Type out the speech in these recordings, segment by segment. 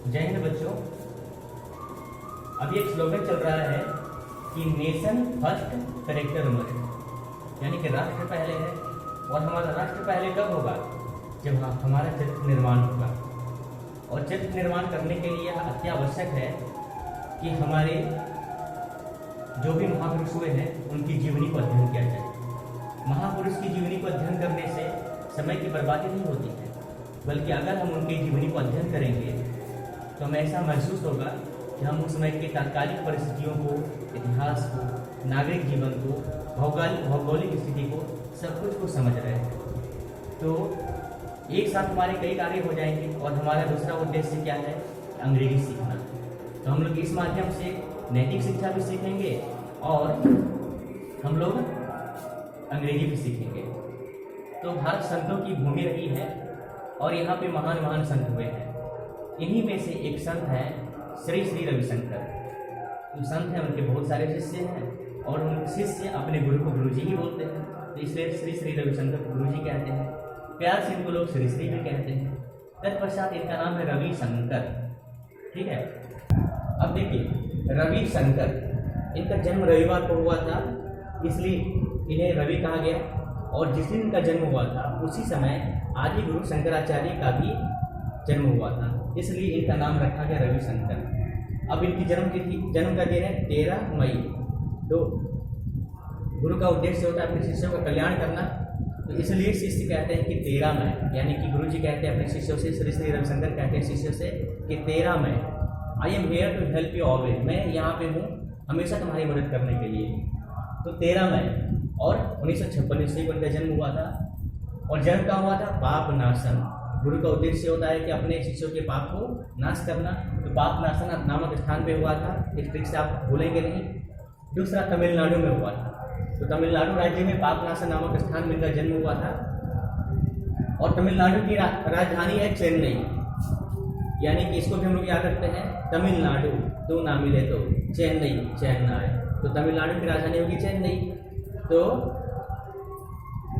जय हिंद बच्चों। अभी एक स्लोगन चल रहा है कि नेशन फर्स्ट करेक्टर मस्ट, यानी कि राष्ट्र पहले है। और हमारा राष्ट्र पहले कब होगा? जब हमारा चरित्र निर्माण होगा। और चरित्र निर्माण करने के लिए अति आवश्यक है कि हमारे जो भी महापुरुष हुए हैं उनकी जीवनी को अध्ययन किया जाए। महापुरुष की जीवनी को अध्ययन करने से समय की बर्बादी नहीं होती है, बल्कि अगर हम उनकी जीवनी को अध्ययन करेंगे तो हमें ऐसा महसूस होगा कि हम उस समय की तात्कालिक परिस्थितियों को, इतिहास को, नागरिक जीवन को, भौगोलिक स्थिति को, सब कुछ को समझ रहे हैं। तो एक साथ हमारे कई कार्य हो जाएंगे। और हमारा दूसरा उद्देश्य क्या है? अंग्रेजी सीखना। तो हम लोग इस माध्यम से नैतिक शिक्षा भी सीखेंगे और हम लोग अंग्रेजी भी सीखेंगे। तो भारत संतों की भूमि रही है और यहाँ पे महान महान संत हुए हैं। इन्हीं में से एक संत है श्री श्री रविशंकर। जो संत हैं उनके बहुत सारे शिष्य हैं और उन शिष्य अपने गुरु को गुरु जी ही बोलते हैं, तो इसलिए श्री श्री रविशंकर को गुरु जी कहते हैं। प्यार से इनको लोग श्री श्री भी कहते हैं। तत्पश्चात इनका नाम है रविशंकर। ठीक है। अब देखिए, रविशंकर, इनका जन्म रविवार को हुआ था, इसलिए इन्हें रवि कहा गया। और जिस दिन इनका जन्म हुआ था उसी समय आदि गुरु शंकराचार्य का भी जन्म हुआ था, इसलिए इनका नाम रखा गया रविशंकर। अब इनकी जन्म का दिन है 13 मई। तो गुरु का उद्देश्य होता है अपने शिष्यों का कल्याण करना, तो इसलिए शिष्य कहते हैं कि 13 मई, यानी कि गुरु जी कहते हैं अपने शिष्यों से, श्री श्री रविशंकर कहते हैं शिष्यों से कि 13 मई, I am here to help you always, मैं यहाँ पे हूँ हमेशा तुम्हारी मदद करने के लिए। तो 13 मई और 1956 ईस्वी को इनका जन्म हुआ था। और जन्म का हुआ था पाप नाशन। गुरु का उद्देश्य होता है कि अपने शिष्यों के पाप को नाश करना। तो पाप नाशन नामक स्थान पे हुआ था, इस ट्रिक से आप भूलेंगे नहीं। दूसरा तमिलनाडु में हुआ था। तो तमिलनाडु राज्य में पाप नाशन नामक स्थान में इनका जन्म हुआ था। और तमिलनाडु की राजधानी है चेन्नई, यानी कि इसको भी हम लोग याद रखते हैं, तमिलनाडु दो ना मिले तो चेन्नई। तो तमिलनाडु की राजधानी होगी चेन्नई। तो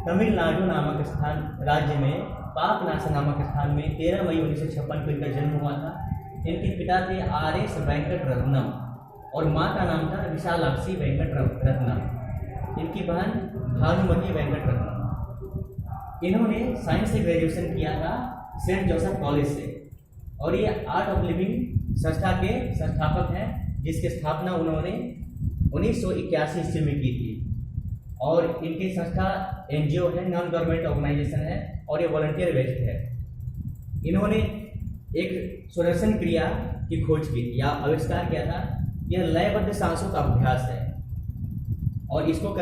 तमिलनाडु नामक स्थान राज्य में पापनाशन नामक स्थान में 13 मई 1956 को इनका जन्म हुआ था। इनके पिता थे आर.एस. वेंकट रत्नम और माँ का नाम था विशालाक्षी वेंकट रत्नम। इनकी बहन भानुमति वेंकट रत्नम। इन्होंने साइंस से ग्रेजुएशन किया था सेंट जोसेफ कॉलेज से। और ये आर्ट ऑफ लिविंग संस्था के संस्थापक हैं, जिसकी स्थापना उन्होंने 1981 ईस्वी में की थी। और इनकी संस्था एनजीओ है, नॉन गवर्नमेंट ऑर्गेनाइजेशन है और ये वॉलंटियर बेस्ड है। इन्होंने एक सुदर्शन क्रिया की खोज की या आविष्कार किया था। यह लयबद्ध सांसों का अभ्यास है और इसको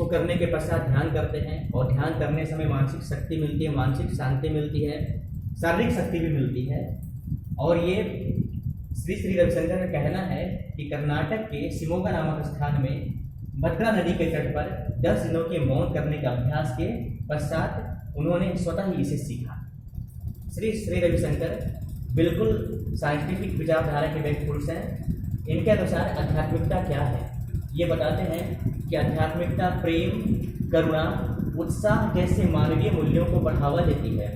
करने के पश्चात ध्यान करते हैं। और ध्यान करने समय मानसिक शक्ति मिलती है, मानसिक शांति मिलती है, शारीरिक शक्ति भी मिलती है। और ये श्री श्री रविशंकर का कहना है कि कर्नाटक के शिमोगा नामक स्थान में भद्रा नदी के तट पर 10 दिनों के मौन करने के अभ्यास के पश्चात उन्होंने स्वतः ही इसे सीखा। श्री श्री रविशंकर बिल्कुल साइंटिफिक विचारधारा के व्यक्ति पुरुष हैं। इनके अनुसार आध्यात्मिकता क्या है, ये बताते हैं कि आध्यात्मिकता प्रेम, करुणा, उत्साह जैसे मानवीय मूल्यों को बढ़ावा देती है।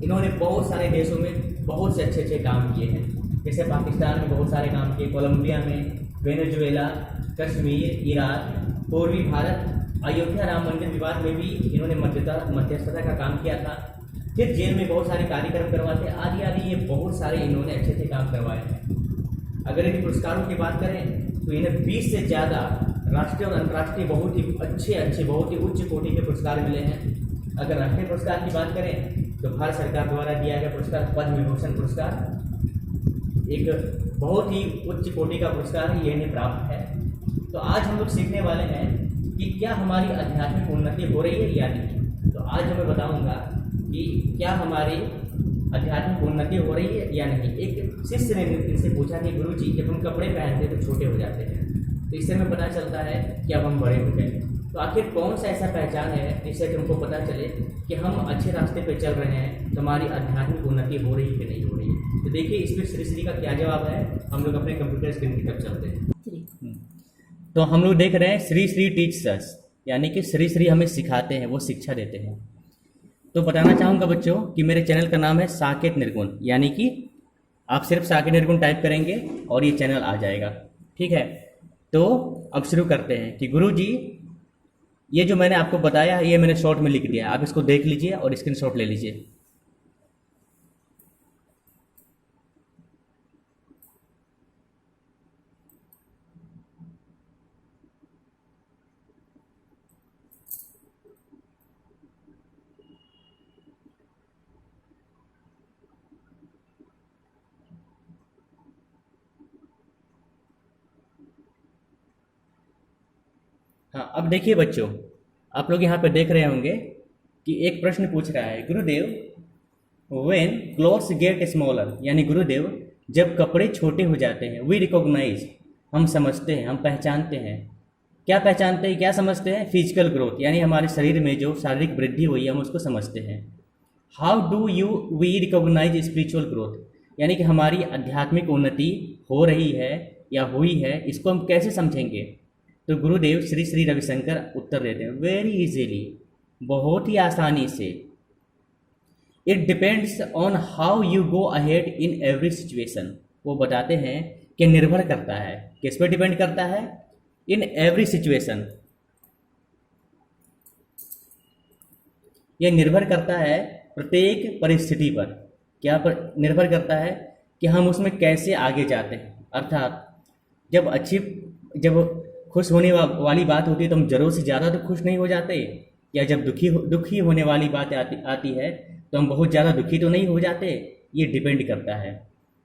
इन्होंने बहुत सारे देशों में बहुत से अच्छे काम किए हैं, जैसे पाकिस्तान में बहुत सारे काम किए, कोलंबिया में, वेनेजुएला, कश्मीर, इराक, पूर्वी भारत, अयोध्या राम मंदिर विवाद में भी इन्होंने मध्यस्थता का काम किया था। फिर जेल में बहुत सारे कार्यक्रम करवाते, आदि आदि, ये बहुत सारे इन्होंने अच्छे काम करवाए हैं। अगर इन पुरस्कारों की बात करें तो इन्हें 20 से ज़्यादा राष्ट्रीय और अंतर्राष्ट्रीय बहुत ही अच्छे बहुत ही उच्च कोटि के पुरस्कार मिले हैं। अगर राष्ट्रीय पुरस्कार की बात करें तो भारत सरकार द्वारा दिया गया पुरस्कार पद्म विभूषण पुरस्कार एक बहुत ही उच्च कोटि का पुरस्कार है, ये इन्हें प्राप्त है। तो आज हम लोग सीखने वाले हैं कि क्या हमारी आध्यात्मिक उन्नति हो रही है या नहीं। तो आज मैं बताऊंगा कि क्या हमारी आध्यात्मिक उन्नति हो रही है या नहीं। एक शिष्य ने इनसे पूछा कि गुरुजी, जब हम कपड़े पहनते हैं तो छोटे हो जाते हैं, तो इससे हमें पता चलता है कि अब हम बड़े हो गए। तो आखिर कौन सा ऐसा पहचान है जिससे तुमको पता चले कि हम अच्छे रास्ते पे चल रहे हैं, तो हमारी आध्यात्मिक उन्नति हो रही है कि नहीं हो रही है। तो देखिए इसमें श्री श्री का क्या जवाब है। हम लोग अपने कंप्यूटर स्क्रीन की तरफ चलते हैं। तो हम लोग देख रहे हैं श्री श्री टीचर्स, यानी कि श्री श्री हमें सिखाते हैं, वो शिक्षा देते हैं। तो बताना चाहूँगा बच्चों कि मेरे चैनल का नाम है साकेत निर्गुण, यानी कि आप सिर्फ साकेत निर्गुण टाइप करेंगे और ये चैनल आ जाएगा। ठीक है, तो अब शुरू करते हैं कि गुरुजी ये जो मैंने आपको बताया है ये मैंने शॉर्ट में लिख दिया है, आप इसको देख लीजिए और स्क्रीनशॉट ले लीजिए। हाँ, अब देखिए बच्चों, आप लोग यहाँ पे देख रहे होंगे कि एक प्रश्न पूछ रहा है, गुरुदेव व्हेन क्लोथ्स गेट स्मॉलर, यानी गुरुदेव जब कपड़े छोटे हो जाते हैं, वी रिकॉग्नाइज, हम समझते हैं, हम पहचानते हैं। क्या पहचानते हैं, क्या समझते हैं? फिजिकल ग्रोथ, यानी हमारे शरीर में जो शारीरिक वृद्धि हुई है हम उसको समझते हैं। How do you we recognise spiritual growth, यानी कि हमारी आध्यात्मिक उन्नति हो रही है या हुई है, इसको हम कैसे समझेंगे? तो गुरुदेव श्री श्री रविशंकर उत्तर देते हैं, वेरी इजीली, बहुत ही आसानी से। It depends on how you go ahead in every situation, वो बताते हैं कि निर्भर करता है, किस पर डिपेंड करता है? इन एवरी सिचुएशन, यह निर्भर करता है प्रत्येक परिस्थिति पर। क्या पर निर्भर करता है? कि हम उसमें कैसे आगे जाते हैं। अर्थात जब खुश होने वाली बात होती है तो हम ज़रूर से ज़्यादा तो खुश नहीं हो जाते, या जब दुखी होने वाली बात आती है तो हम बहुत ज़्यादा दुखी तो नहीं हो जाते। ये डिपेंड करता है।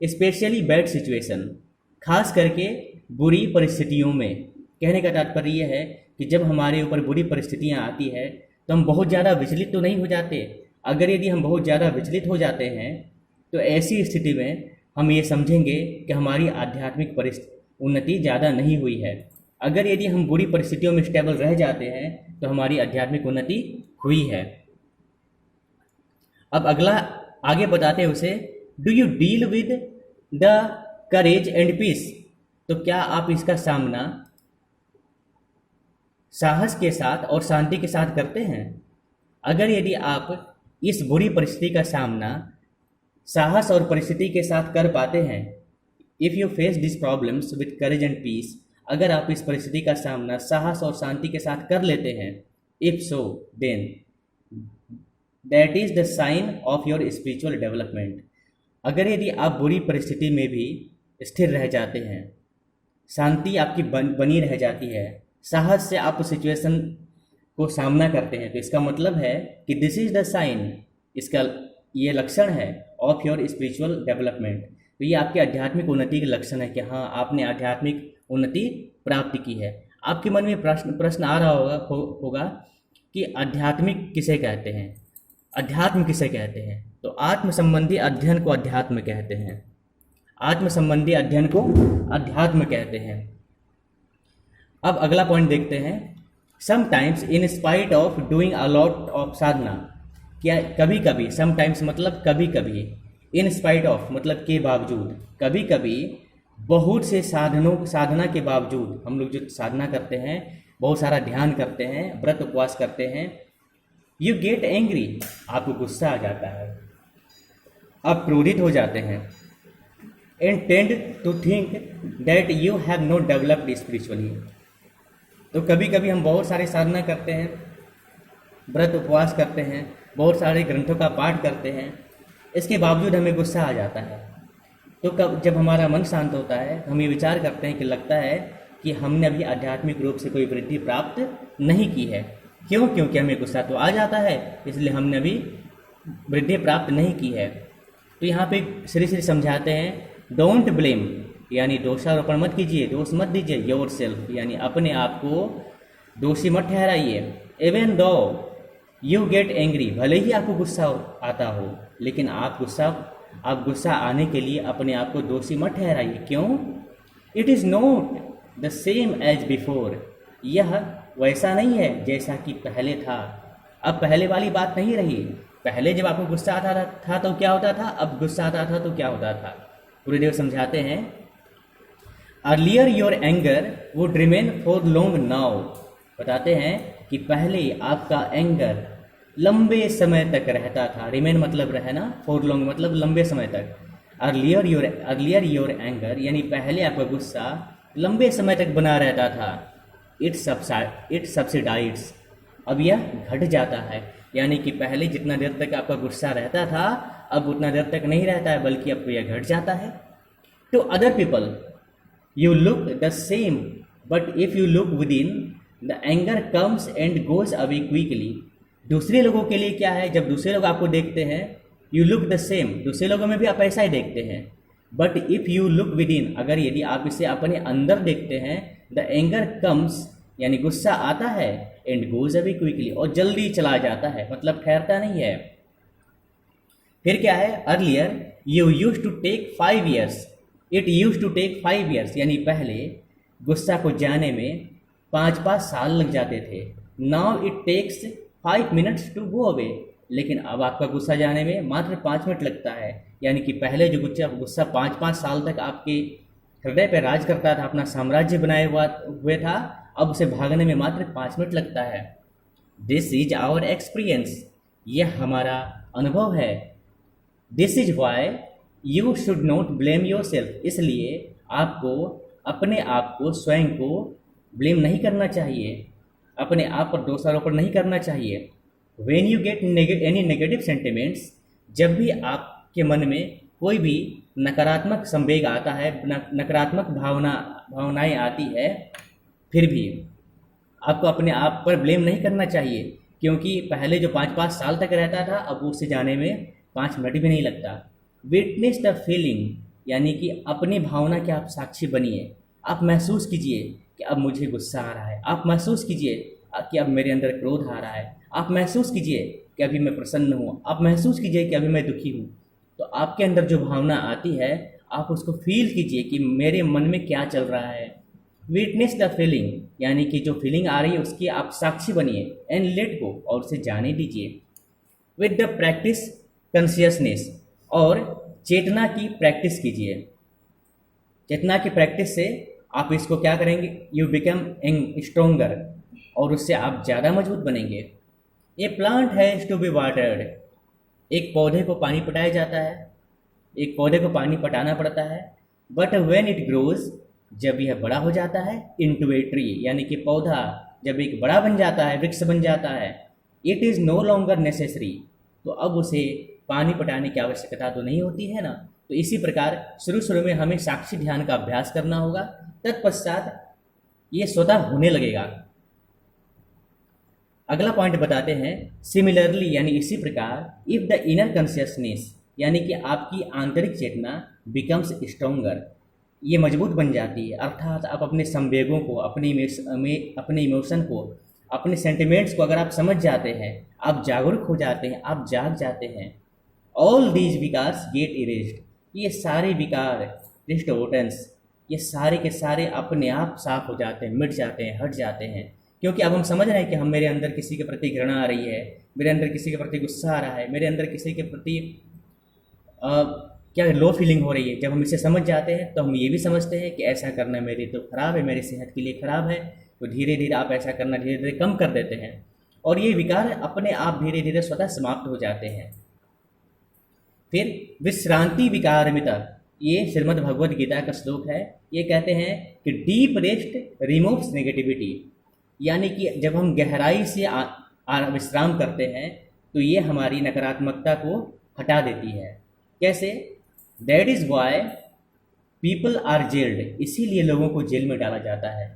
स्पेशली बैड सिचुएशन, खास करके बुरी परिस्थितियों में। कहने का तात्पर्य यह है कि जब हमारे ऊपर बुरी परिस्थितियाँ आती है तो हम बहुत ज़्यादा विचलित तो नहीं हो जाते। अगर यदि हम बहुत ज़्यादा विचलित हो जाते हैं तो ऐसी स्थिति में हम ये समझेंगे कि हमारी आध्यात्मिक उन्नति ज़्यादा नहीं हुई है। अगर यदि हम बुरी परिस्थितियों में स्टेबल रह जाते हैं तो हमारी आध्यात्मिक उन्नति हुई है। अब अगला आगे बताते हैं उसे, do you deal with the courage and peace, तो क्या आप इसका सामना साहस के साथ और शांति के साथ करते हैं? अगर यदि आप इस बुरी परिस्थिति का सामना साहस और परिस्थिति के साथ कर पाते हैं, if you face this problems with courage and peace, अगर आप इस परिस्थिति का सामना साहस और शांति के साथ कर लेते हैं, if so then that is the sign of your spiritual development. अगर यदि आप बुरी परिस्थिति में भी स्थिर रह जाते हैं, शांति आपकी बनी रह जाती है, साहस से आप सिचुएशन को सामना करते हैं, तो इसका मतलब है कि दिस इज द साइन, इसका ये लक्षण है ऑफ योर स्पिरिचुअल डेवलपमेंट। तो ये आपके आध्यात्मिक उन्नति के लक्षण है कि हाँ, आपने आध्यात्मिक उन्नति प्राप्त की है। आपके मन में प्रश्न आ रहा होगा कि आध्यात्मिक किसे कहते हैं, अध्यात्म किसे कहते हैं? तो आत्म संबंधी अध्ययन को अध्यात्म कहते हैं। आत्म संबंधी अध्ययन को अध्यात्म कहते हैं। अब अगला पॉइंट देखते हैं, sometimes in spite of doing a lot of sadhana, क्या कभी कभी, समटाइम्स मतलब कभी कभी, इन स्पाइट ऑफ मतलब के बावजूद, कभी कभी बहुत से साधना के बावजूद, हम लोग जो साधना करते हैं, बहुत सारा ध्यान करते हैं, व्रत उपवास करते हैं, यू गेट एंग्री, आपको गुस्सा आ जाता है, आप क्रोधित हो जाते हैं, and tend to think that you have not developed spiritually. तो कभी कभी हम बहुत सारे साधना करते हैं, व्रत उपवास करते हैं, बहुत सारे ग्रंथों का पाठ करते हैं, इसके बावजूद हमें गुस्सा आ जाता है। तो जब हमारा मन शांत होता है हम ये विचार करते हैं कि लगता है कि हमने अभी आध्यात्मिक रूप से कोई वृद्धि प्राप्त नहीं की है। क्यों? क्योंकि हमें गुस्सा तो आ जाता है, इसलिए हमने अभी वृद्धि प्राप्त नहीं की है। तो यहाँ पे श्री श्री समझाते हैं, डोंट ब्लेम, यानी दोषारोपण मत कीजिए, दोष मत दीजिए, योर सेल्फ, यानी अपने आप को दोषी मत ठहराइए। Even though you get angry, भले ही आपको गुस्सा आता हो, लेकिन आप गुस्सा आने के लिए अपने आप को दोषी मत ठहराइए। क्यों? It is not the same as before, यह वैसा नहीं है जैसा कि पहले था। अब पहले वाली बात नहीं रही। पहले जब आपको गुस्सा आता था तो क्या होता था, अब गुस्सा आता था तो क्या होता था। गुरुदेव समझाते हैं, earlier your anger would remain for long now, बताते हैं कि पहले आपका एंगर लंबे समय तक रहता था। रिमेन मतलब रहना, फॉर लॉन्ग मतलब लंबे समय तक। अर्लियर योर एंगर यानी पहले आपका गुस्सा लंबे समय तक बना रहता था। इट सब्सिडाइड्स, अब यह घट जाता है, यानी कि पहले जितना देर तक आपका गुस्सा रहता था अब उतना देर तक नहीं रहता है, बल्कि अब यह घट जाता है। To other people you look the same, but if you look within the anger comes and goes away quickly. दूसरे लोगों के लिए क्या है, जब दूसरे लोग आपको देखते हैं यू लुक द सेम, दूसरे लोगों में भी आप ऐसा ही देखते हैं। But if you look with in, अगर यदि आप इसे अपने अंदर देखते हैं, द एंगर कम्स यानी गुस्सा आता है, एंड गोज अवे क्विकली और जल्दी चला जाता है, मतलब ठहरता नहीं है। फिर क्या है, earlier you use to take 5 years, it use to take 5 years यानी पहले गुस्सा को जाने में 5-5 साल लग जाते थे। Now it takes 5 minutes to go away, लेकिन अब आपका गुस्सा जाने में मात्र 5 मिनट लगता है। यानी कि पहले जो गुस्सा 5-5 साल तक आपके हृदय पर राज करता था, अपना साम्राज्य बनाए हुए था, अब उसे भागने में मात्र 5 मिनट लगता है। दिस इज आवर एक्सपीरियंस, यह हमारा अनुभव है। This is why you should not blame your self, इसलिए आपको अपने आप को, स्वयं को ब्लेम नहीं करना चाहिए, अपने आप पर दोषारोपण नहीं करना चाहिए। When you get any negative sentiments, जब भी आपके मन में कोई भी नकारात्मक संवेग आता है, नकारात्मक भावनाएं आती है, फिर भी आपको अपने आप पर ब्लेम नहीं करना चाहिए, क्योंकि पहले जो 5-5 साल तक रहता था अब उससे जाने में 5 मिनट भी नहीं लगता। विटनेस द फीलिंग, यानी कि अपनी भावना के आप साक्षी बनिए। आप महसूस कीजिए कि अब मुझे गुस्सा आ रहा है, आप महसूस कीजिए कि अब मेरे अंदर क्रोध आ रहा है, आप महसूस कीजिए कि अभी मैं प्रसन्न हूँ, आप महसूस कीजिए कि अभी मैं दुखी हूँ। तो आपके अंदर जो भावना आती है आप उसको फील कीजिए कि मेरे मन में क्या चल रहा है। विटनेस द फीलिंग, यानी कि जो फीलिंग आ रही है उसकी आप साक्षी बनिए। एंड लेट गो, और उसे जाने दीजिए। विद द प्रैक्टिस कॉन्शियसनेस, और चेतना की प्रैक्टिस कीजिए। चेतना की प्रैक्टिस से आप इसको क्या करेंगे, यू बिकम स्ट्रोंगर, और उससे आप ज़्यादा मजबूत बनेंगे। A plant has to be watered, एक पौधे को पानी पटाया जाता है, एक पौधे को पानी पटाना पड़ता है। बट व्हेन इट ग्रोज, जब यह बड़ा हो जाता है, इनटू ए ट्री, यानी कि पौधा जब एक बड़ा बन जाता है, वृक्ष बन जाता है, it is no longer necessary, तो अब उसे पानी पटाने की आवश्यकता तो नहीं होती है ना। तो इसी प्रकार शुरू में हमें साक्षी ध्यान का अभ्यास करना होगा, तत्पश्चात ये स्वतः होने लगेगा। अगला पॉइंट बताते हैं, सिमिलरली यानी इसी प्रकार, इफ द इनर कॉन्शियसनेस, यानी कि आपकी आंतरिक चेतना बिकम्स स्ट्रोंगर, ये मजबूत बन जाती है, अर्थात आप अपने संवेगों को, अपने इमोशन को, अपने सेंटिमेंट्स को अगर आप समझ जाते हैं, आप जागरूक हो जाते हैं, आप जाग जाते हैं। ऑल दीज विकार्स गेट इरेज्ड, ये सारे विकार, डिस्टोर्टेंस, ये सारे के सारे अपने आप साफ हो जाते हैं, मिट जाते हैं, हट जाते हैं। क्योंकि अब हम समझ रहे हैं कि हम, मेरे अंदर किसी के प्रति घृणा आ रही है, मेरे अंदर किसी के प्रति गुस्सा आ रहा है, मेरे अंदर किसी के प्रति क्या लो फीलिंग हो रही है। जब हम इसे समझ जाते हैं तो हम ये भी समझते हैं कि ऐसा करना मेरे तो खराब है, मेरी सेहत के लिए खराब है, तो धीरे धीरे आप ऐसा करना धीरे धीरे कम कर देते हैं, और ये विकार अपने आप धीरे धीरे स्वतः समाप्त हो जाते हैं। फिर विश्रांति विकारमिता, ये श्रीमद् भगवद गीता का श्लोक है। ये कहते हैं कि डीप रेस्ट रिमूव्स नेगेटिविटी, यानी कि जब हम गहराई से विश्राम करते हैं तो ये हमारी नकारात्मकता को हटा देती है। कैसे? That is why people are jailed, इसीलिए लोगों को जेल में डाला जाता है।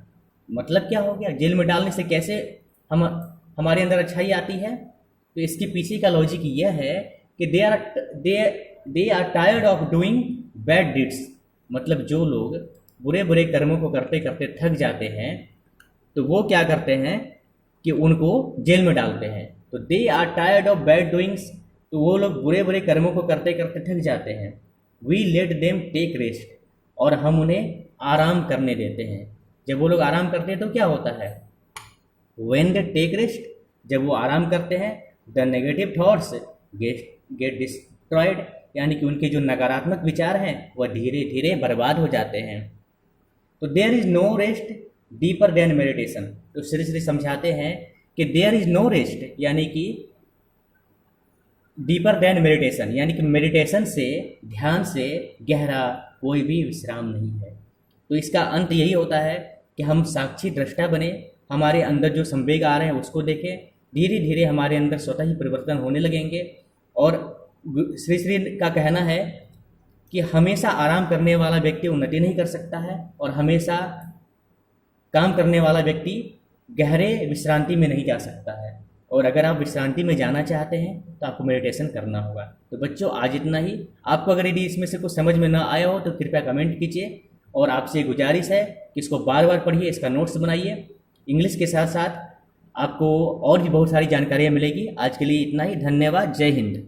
मतलब क्या हो गया, जेल में डालने से कैसे हमारे अंदर अच्छाई आती है? तो इसके पीछे का लॉजिक यह है कि they are tired of doing bad deeds, मतलब जो लोग बुरे बुरे कर्मों को करते करते थक जाते हैं तो वो क्या करते हैं कि उनको जेल में डालते हैं। तो they are tired of bad doings, तो वो लोग बुरे बुरे कर्मों को करते करते थक जाते हैं। We let them take rest, और हम उन्हें आराम करने देते हैं। जब वो लोग आराम करते हैं तो क्या होता है, व्हेन दे टेक रेस्ट, जब वो आराम करते हैं, the negative thoughts get destroyed, यानी कि उनके जो नकारात्मक विचार हैं वह धीरे धीरे बर्बाद हो जाते हैं। तो there is no rest deeper than meditation, तो श्री श्री समझाते हैं कि देयर इज़ नो रेस्ट, यानी कि डीपर देन मेडिटेशन, यानी कि मेडिटेशन से, ध्यान से गहरा कोई भी विश्राम नहीं है। तो इसका अंत यही होता है कि हम साक्षी दृष्टा बने, हमारे अंदर जो संवेग आ रहे हैं उसको देखें, धीरे धीरे हमारे अंदर स्वतः ही परिवर्तन होने लगेंगे। और श्री श्री का कहना है कि हमेशा आराम करने वाला व्यक्ति उन्नति नहीं कर सकता है, और हमेशा काम करने वाला व्यक्ति गहरे विश्रांति में नहीं जा सकता है। और अगर आप विश्रांति में जाना चाहते हैं तो आपको मेडिटेशन करना होगा। तो बच्चों, आज इतना ही। आपको अगर यदि इसमें से कुछ समझ में ना आया हो तो कृपया कमेंट कीजिए, और आपसे गुजारिश है कि इसको बार बार पढ़िए, इसका नोट्स बनाइए। इंग्लिश के साथ साथ आपको और भी बहुत सारी जानकारियाँ मिलेगी। आज के लिए इतना ही। धन्यवाद। जय हिंद।